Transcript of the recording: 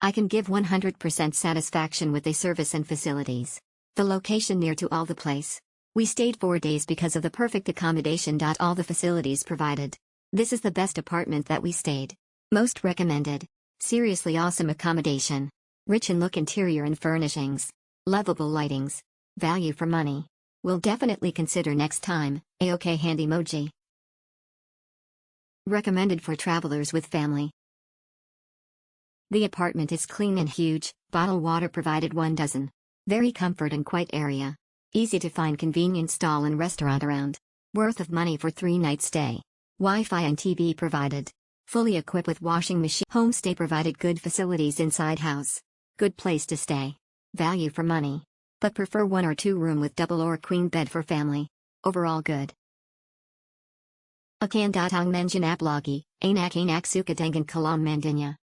I can give 100% satisfaction with the service and facilities. The location near to all the place. We stayed 4 days because of the perfect accommodation. All the facilities provided. This is the best apartment that we stayed. Most recommended. Seriously awesome accommodation. Rich in look, interior and furnishings. Lovable lightings. Value for money. Will definitely consider next time. A-OK hand emoji. Recommended for travelers with family. The apartment is clean and huge, bottled water provided 1 dozen. Very comfort and quiet area. Easy to find convenient stall and restaurant around. Worth of money for 3-night stay. Wi-Fi and TV provided. Fully equipped with washing machine. Homestay provided good facilities inside house. Good place to stay. Value for money. But prefer 1 or 2 room with double or queen bed for family. Overall good. Akan datang mention aplagi, anak-anak suka dengan kolam mandinya.